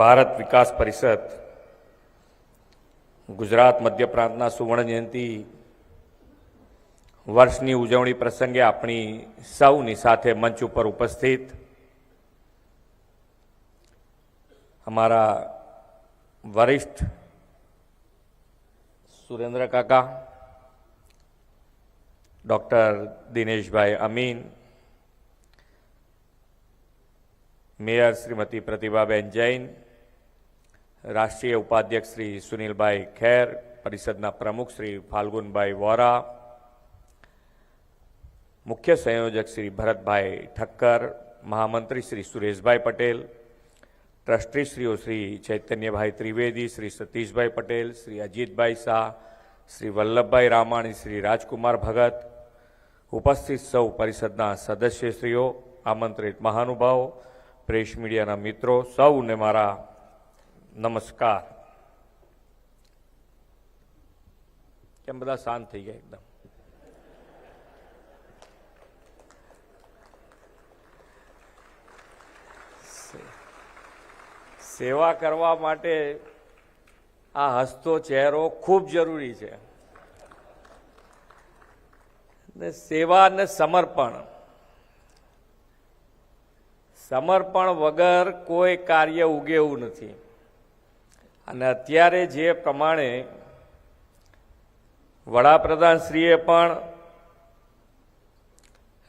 ભારત વિકાસ પરિષદ ગુજરાત મધ્ય પ્રાંતના સુવર્ણ જયંતિ વર્ષની ઉજવણી પ્રસંગે આપણી સૌની સાથે મંચ ઉપર ઉપસ્થિત અમારા વરિષ્ઠ સુરેન્દ્ર કાકા, ડૉક્ટર દિનેશભાઈ અમીન, મેયર શ્રીમતી પ્રતિભાબેન જૈન, રાષ્ટ્રીય ઉપાધ્યક્ષ શ્રી સુનિલભાઈ ખેર, પરિષદના પ્રમુખ શ્રી ફાલ્ગુનભાઈ વોરા, મુખ્ય સંયોજક શ્રી ભરતભાઈ ઠક્કર, મહામંત્રી શ્રી સુરેશભાઈ પટેલ, ટ્રસ્ટીશ્રીઓ શ્રી ચૈતન્યભાઈ ત્રિવેદી, શ્રી સતીશભાઈ પટેલ, શ્રી અજીતભાઈ શાહ, શ્રી વલ્લભભાઈ રામાણી, શ્રી રાજકુમાર ભગત, ઉપસ્થિત સૌ પરિષદના સદસ્યશ્રીઓ, આમંત્રિત મહાનુભાવો, પ્રેસ મીડિયાના મિત્રો, સૌને મારા નમસ્કાર. કેમ બધા શાંત થઈ ગયા એકદમ? સેવા કરવા માટે આ હસતો ચહેરો ખૂબ જરૂરી છે. ને સેવા અને સમર્પણ વગર કોઈ કાર્ય ઉગે એવું નથી. અને અત્યારે જે પ્રમાણે વડાપ્રધાનશ્રીએ પણ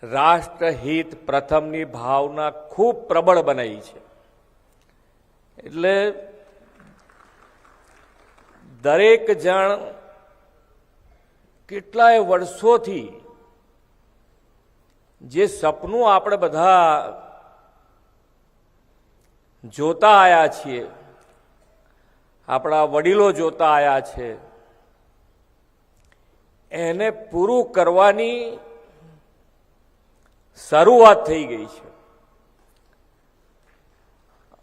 રાષ્ટ્રહિત પ્રથમની ભાવના ખૂબ પ્રબળ બનાવી છે. એટલે દરેક જણ કેટલાય વર્ષોથી જે સપનું આપણે બધા જોતા આવ્યા છીએ, આપણા વડીલો જોતા આવ્યા છે, એને પૂરું કરવાની શરૂઆત થઈ ગઈ છે.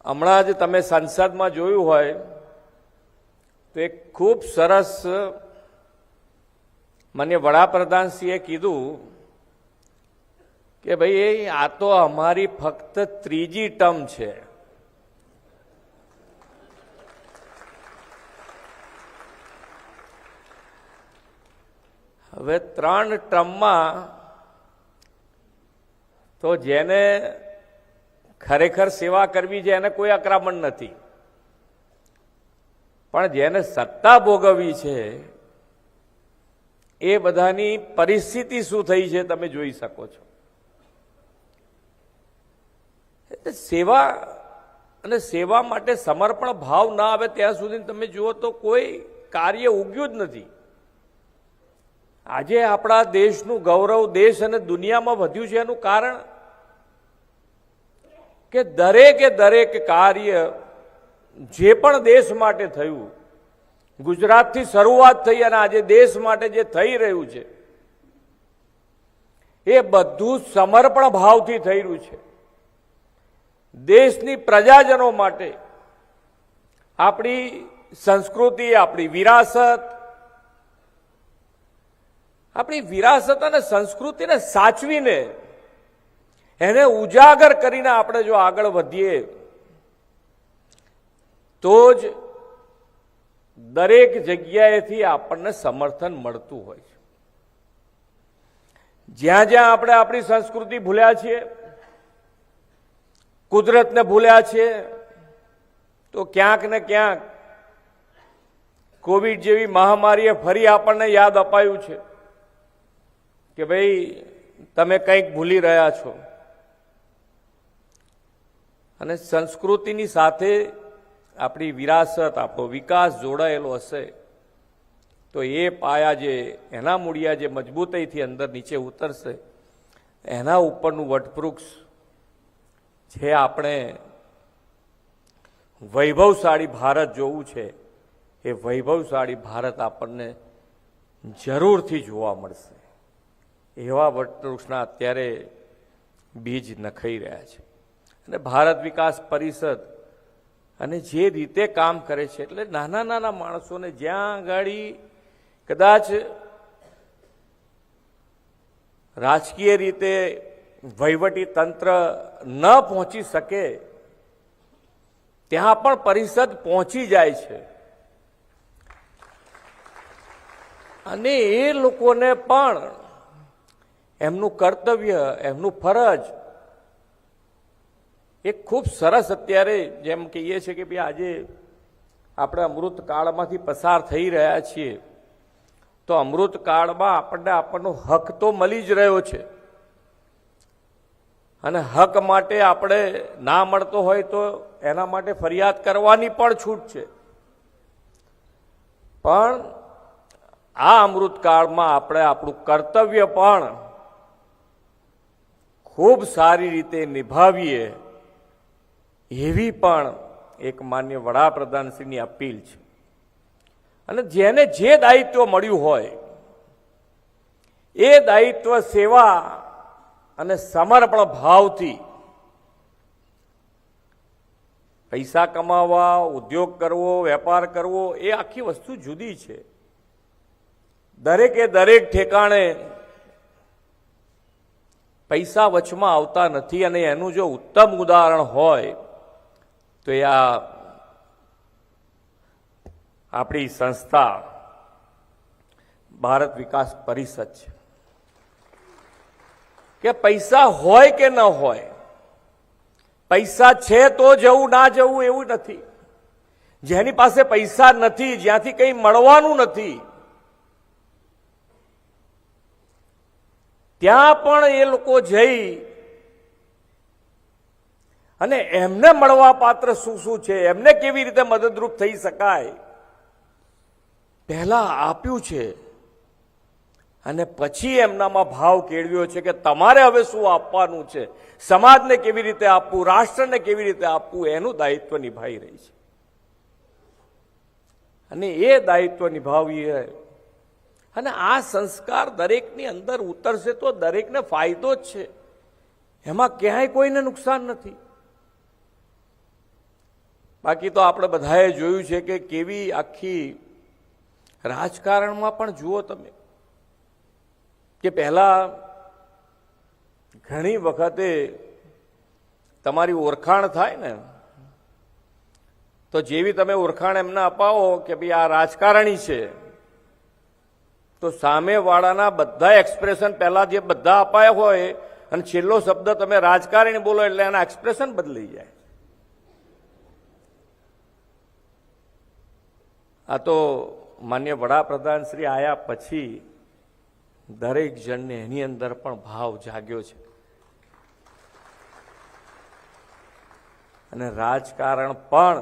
હમણાં જ તમે સંસદમાં જોયું હોય તો એક ખૂબ સરસ મને વડાપ્રધાનશ્રીએ કીધું કે ભાઈ આ તો અમારી ફક્ત ત્રીજી ટર્મ છે. હવે 3 ટર્મમાં તો જેને ખરેખર સેવા કરવી છે એને કોઈ આક્રમણ નથી, પણ જેને સત્તા ભોગવવી છે એ બધાની પરિસ્થિતિ શું થઈ છે તમે જોઈ શકો છો. સેવા અને સેવા માટે સમર્પણ ભાવ ના આવે ત્યાં સુધી તમે જુઓ તો કોઈ કાર્ય ઉગ્યું જ નથી. આજે આપણા દેશનું ગૌરવ દેશ અને દુનિયામાં વધ્યું છે એનું કારણ કે દરેક કાર્ય જે પણ દેશ માટે થયું, ગુજરાતથી શરૂઆત થઈ અને આજે દેશ માટે જે થઈ રહ્યું છે એ બધું સમર્પણ ભાવથી થઈ રહ્યું છે. દેશની પ્રજાજનો માટે આપણી સંસ્કૃતિ, આપણી વિરાસત અને સંસ્કૃતિને સાચવીને એને ઉજાગર કરીને આપણે જો આગળ વધીએ તો જ દરેક જગ્યાએથી આપણને સમર્થન મળતું હોય છે. જ્યાં જ્યાં આપણે આપણી સંસ્કૃતિ ભૂલ્યા છીએ, કુદરતને ભૂલ્યા છીએ, તો ક્યાંક ને ક્યાંક કોવિડ જેવી મહામારીએ ફરી આપણને યાદ અપાયું છે કે ભાઈ તમે કંઈક ભૂલી રહ્યા છો. અને સંસ્કૃતિની સાથે આપણી વિરાસત, આપણો વિકાસ જોડાયેલો હશે તો એ પાયા જે એના મૂળિયા જે મજબૂતાઈથી અંદર નીચે ઉતરશે, એના ઉપરનું વટવૃક્ષ જે આપણે વૈભવશાળી ભારત જોવું છે એ વૈભવશાળી ભારત આપણને જરૂરથી જોવા મળશે. એવા વટવૃક્ષના અત્યારે બીજ નખાઈ રહ્યા છે. અને ભારત વિકાસ પરિષદ અને જે રીતે કામ કરે છે, એટલે નાના નાના માણસોને જ્યાં આગળ કદાચ રાજકીય રીતે વહીવટી તંત્ર ન પહોંચી શકે ત્યાં પણ પરિષદ પહોંચી જાય છે અને એ લોકોને પણ એમનું કર્તવ્ય, એમનું ફરજ એક ખૂબ સરસ અત્યારે જેમ કહીએ છીએ કે ભાઈ આજે આપણે અમૃતકાળમાંથી પસાર થઈ રહ્યા છીએ, તો અમૃતકાળમાં આપણનો હક તો મળી જ રહ્યો છે અને હક માટે આપણે ના મળતો હોય તો એના માટે ફરિયાદ કરવાની પણ છૂટ છે. પણ આ અમૃતકાળમાં આપણે આપણું કર્તવ્ય પણ ખૂબ સારી રીતે નિભાવીએ એવી પણ એક માન્ય વડાપ્રધાનશ્રીની અપીલ છે. અને જેને જે દાયિત્વ મળ્યું હોય એ દાયિત્વ સેવા અને સમર્પણ ભાવથી પૈસા કમાવા, ઉદ્યોગ કરવો, વેપાર કરવો એ આખી વસ્તુ જુદી છે. દરેકે દરેક ઠેકાણે પૈસા વચમાં આવતા નથી અને એનું જો ઉત્તમ ઉદાહરણ હોય તો એ આપણી સંસ્થા ભારત વિકાસ પરિષદ છે કે પૈસા હોય કે ન હોય, પૈસા છે તો જવું ના જવું એવું નથી. જેની પાસે પૈસા નથી, જ્યાંથી કંઈ મળવાનું નથી, ત્યાં પણ એ લોકો જઈ અને એમને મળવા પાત્ર શું શું છે, એમને કેવી રીતે મદદરૂપ થઈ શકાય, પહેલા આપ્યું છે અને પછી એમનામાં ભાવ કેળવ્યો છે કે તમારે હવે શું આપવાનું છે, સમાજને કેવી રીતે આપવું, રાષ્ટ્રને કેવી રીતે આપવું, એનું દાયિત્વ નિભાવી રહી છે. અને એ દાયિત્વ નિભાવીએ અને આ સંસ્કાર દરેકની અંદર ઉતરશે તો દરેકને ફાયદો જ છે, એમાં ક્યાંય કોઈને નુકસાન નથી. બાકી તો આપણે બધાએ જોયું છે કે કેવી આખી રાજકારણમાં પણ જુઓ તમે કે પહેલા ઘણી વખતે તમારી ઓળખાણ થાય ને તો જેવી તમે ઓળખાણ એમને અપાવો કે ભાઈ આ રાજકારણી છે, તો સામેવાળાના બધા એક્સપ્રેશન પહેલા જે બધા અપાયા હોય અને છેલ્લો શબ્દ તમે રાજકારણી બોલો એટલે એના એક્સપ્રેશન બદલાઈ જાય. આ તો માન્ય વડાપ્રધાન શ્રી આયા પછી દરેક જણને એની અંદર પણ ભાવ જાગ્યો છે અને રાજકારણ પણ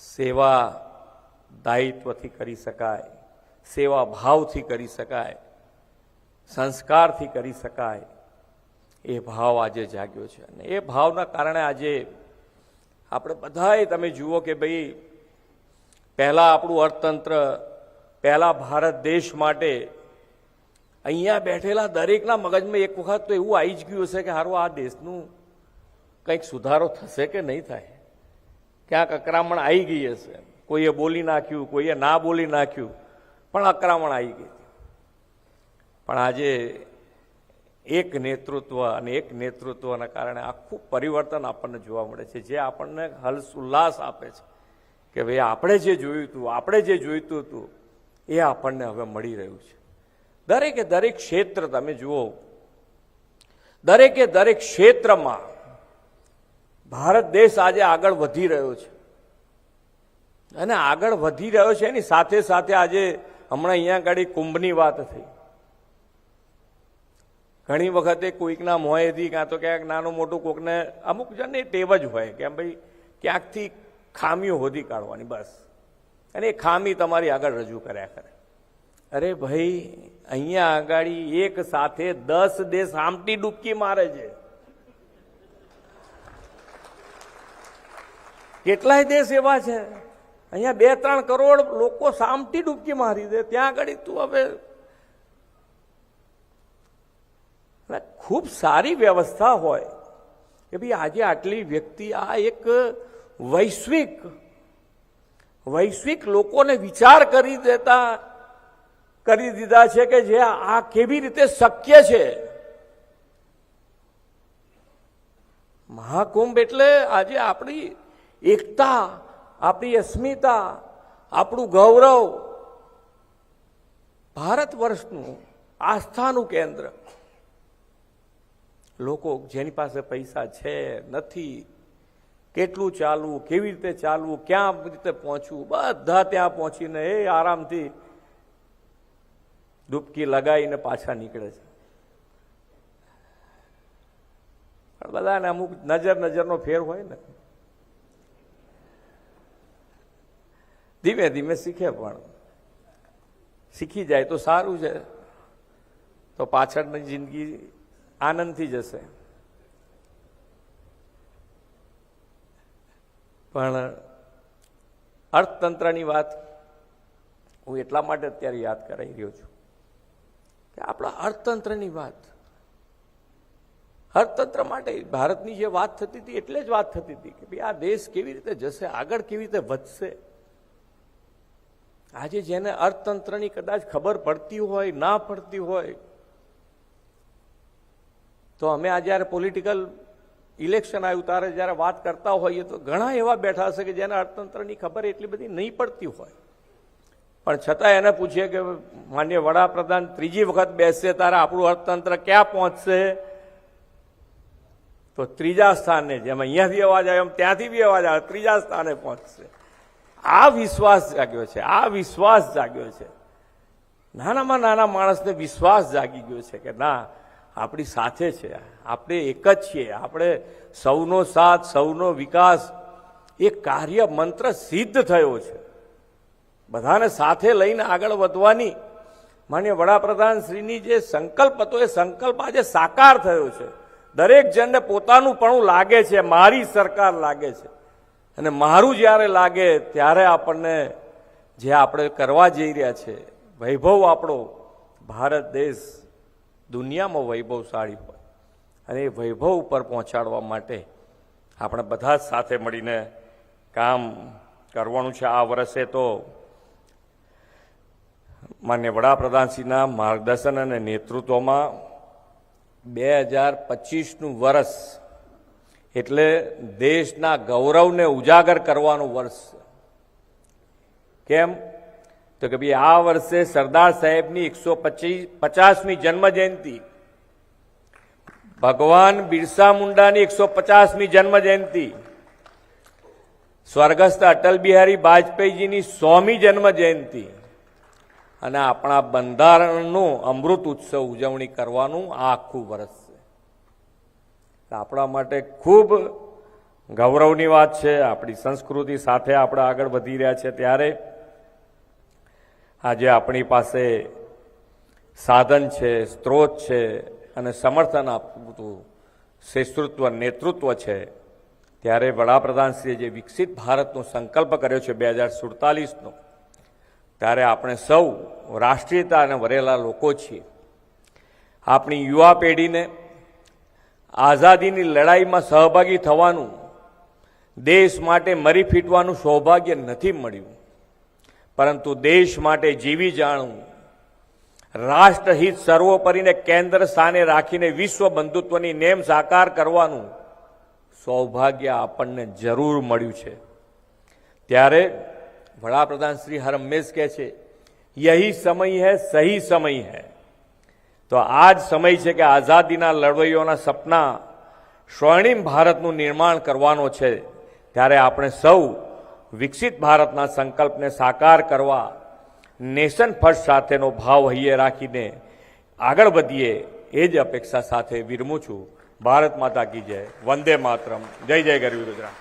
સેવા દાયિત્વથી કરી શકાય, સેવા ભાવથી કરી શકાય, સંસ્કારથી કરી શકાય, એ ભાવ આજે જાગ્યો છે. અને એ ભાવના કારણે આજે આપણે બધાએ તમે જુઓ કે ભાઈ પહેલા આપણું અર્થતંત્ર, પહેલા ભારત દેશ માટે અહીંયા બેઠેલા દરેકના મગજમાં એક વખત તો એવું આવી જ ગયું હશે કે હારું આ દેશનું કંઈક સુધારો થશે કે નહીં થાય, ક્યાંક અકરામણ આવી ગઈ હશે, કોઈએ બોલી નાખ્યું, કોઈએ ના બોલી નાખ્યું, પણ અકરામણ આવી ગઈ. પણ આજે એક નેતૃત્વ અને એક નેતૃત્વના કારણે આખું પરિવર્તન આપણને જોવા મળે છે, જે આપણને હર્ષ ઉલ્લાસ આપે છે કે ભાઈ આપણે જે જોઈતું હતું એ આપણને હવે મળી રહ્યું છે. દરેકે દરેક ક્ષેત્ર તમે જુઓ, દરેકે દરેક ક્ષેત્રમાં ભારત દેશ આજે આગળ વધી રહ્યો છે અને આગળ વધી રહ્યો છે એની સાથે સાથે આજે હમણાં અહીંયા આગળ કુંભની વાત થઈ. ઘણી વખતે કોઈકના મોંએથી કાં તો ક્યાંક નાનું મોટું કોઈકને અમુક જણને ટેવ જ હોય કે ભાઈ ક્યાંકથી ખામીઓ શોધી કાઢવાની બસ, અને એ ખામી તમારી આગળ રજૂ કર્યા કરે. અરે ભાઈ અહીંયા આગળ એક સાથે 10 દેશ આમટી ડૂબકી મારે છે. કેટલાય દેશ એવા છે અહીંયા 2-3 કરોડ લોકો સામટી ડૂબકી મારી દે, ત્યાં આગળ તું હવે ખૂબ સારી વ્યવસ્થા હોય કે ભાઈ આજે આટલી વ્યક્તિ, આ એક વૈશ્વિક લોકોને વિચાર કરી દીધા છે કે જે આ કેવી રીતે શક્ય છે. મહાકુંભ એટલે આજે આપણી એકતા, આપણી અસ્મિતા, આપણું ગૌરવ, ભારત વર્ષનું આસ્થાનું કેન્દ્ર. લોકો જેની પાસે પૈસા છે નથી, કેટલું ચાલવું, કેવી રીતે ચાલવું, ક્યાં રીતે પહોંચવું, બધા ત્યાં પહોંચીને એ આરામથી ડૂબકી લગાવીને પાછા નીકળે છે. પણ બધાને અમુક નજરનો ફેર હોય ને, ધીમે ધીમે શીખે, પણ શીખી જાય તો સારું છે, તો પાછળની જિંદગી આનંદથી જશે. પણ અર્થતંત્રની વાત હું એટલા માટે અત્યારે યાદ કરાવી રહ્યો છું કે આપણા અર્થતંત્રની વાત, અર્થતંત્ર માટે ભારતની જે વાત થતી હતી એટલે જ વાત થતી હતી કે ભાઈ આ દેશ કેવી રીતે જશે, આગળ કેવી રીતે વધશે. આજે જેને અર્થતંત્રની કદાચ ખબર પડતી હોય, ના પડતી હોય, તો અમે આ જ્યારે પોલિટિકલ ઇલેક્શન આવ્યું ત્યારે જ્યારે વાત કરતા હોઈએ તો ઘણા એવા બેઠા હશે કે જેને અર્થતંત્રની ખબર એટલી બધી નહીં પડતી હોય, પણ છતાં એને પૂછીએ કે માનનીય વડાપ્રધાન ત્રીજી વખત બેસશે ત્યારે આપણું અર્થતંત્ર ક્યાં પહોંચશે, તો ત્રીજા સ્થાને, જેમ અહીંયાથી અવાજ આવ્યો એમ ત્યાંથી બી અવાજ આવે, ત્રીજા સ્થાને પહોંચશે. આ વિશ્વાસ જાગ્યો છે, આ વિશ્વાસ જાગ્યો છે. નાનામાં નાના માણસને વિશ્વાસ જાગી ગયો છે કે ના, આપણી સાથે છે, આપણે એક જ છીએ, આપણે સૌનો સાથ, સૌનો વિકાસ, એ કાર્ય મંત્ર સિદ્ધ થયો છે. બધાને સાથે લઈને આગળ વધવાની માનનીય વડાપ્રધાન શ્રીની જે સંકલ્પ હતો એ સંકલ્પ આજે સાકાર થયો છે. દરેક જણને પોતાનું પણ લાગે છે, મારી સરકાર લાગે છે, અને મારું જ્યારે લાગે ત્યારે આપણને જે આપણે કરવા જઈ રહ્યા છે, વૈભવ આપણો ભારત દેશ દુનિયામાં વૈભવશાળી હોય, અને એ વૈભવ ઉપર પહોંચાડવા માટે આપણે બધા જ સાથે મળીને કામ કરવાનું છે. આ વર્ષે તો માન્ય વડાપ્રધાનશ્રીના માર્ગદર્શન અને નેતૃત્વમાં 2025નું વર્ષ એટલે દેશના ગૌરવને ઉજાગર કરવાનું વર્ષ. કેમ? તો કે ભાઈ આ વર્ષે સરદાર સાહેબની 150મી જન્મ જયંતિ, ભગવાન બિરસા મુંડાની 150મી જન્મ જયંતિ, સ્વર્ગસ્થ અટલ બિહારી વાજપેયીજીની 100મી જન્મ જયંતિ, અને આપણા બંધારણનું અમૃત ઉત્સવ ઉજવણી કરવાનું આ આખું વર્ષ છે. આપણા માટે ખૂબ ગૌરવની વાત છે. આપણી સંસ્કૃતિ સાથે આપણે આગળ વધી રહ્યા છે, ત્યારે આજે આપણી પાસે સાધન છે, સ્ત્રોત છે, અને સમર્થન આપતું શ્રેષ્ઠત્વ નેતૃત્વ છે. ત્યારે વડાપ્રધાનશ્રીએ જે વિકસિત ભારતનો સંકલ્પ કર્યો છે 2047નો, ત્યારે આપણે સૌ રાષ્ટ્રીયતા અને વરેલા લોકો છીએ. આપણી યુવા પેઢીને આઝાદીની લડાઈમાં સહભાગી થવાનું, દેશ માટે મરી ફીટવાનું સૌભાગ્ય નથી મળ્યું, પરંતુ દેશ માટે જીવી જાણવું, રાષ્ટ્રહિત સર્વોપરીને કેન્દ્ર સ્થાને રાખીને વિશ્વ બંધુત્વની નેમ સાકાર કરવાનું સૌભાગ્ય આપણને જરૂર મળ્યું છે. ત્યારે વડાપ્રધાન શ્રી હર હંમેશ કહે છે, યહી સમય હૈ, સહી સમય હૈ. તો આ જ સમય છે કે આઝાદીના લડવૈયોના સપના સ્વર્ણિમ ભારતનું નિર્માણ કરવાનો છે. ત્યારે આપણે સૌ વિકસિત ભારતના સંકલ્પને સાકાર કરવા નેશન ફર્સ્ટ સાથેનો ભાવ હૈયે રાખીને આગળ વધીએ, એ જ અપેક્ષા સાથે વિરમું છું. ભારત માતા કી જય. વંદે માતરમ. જય જય ગરવી ગુજરાત.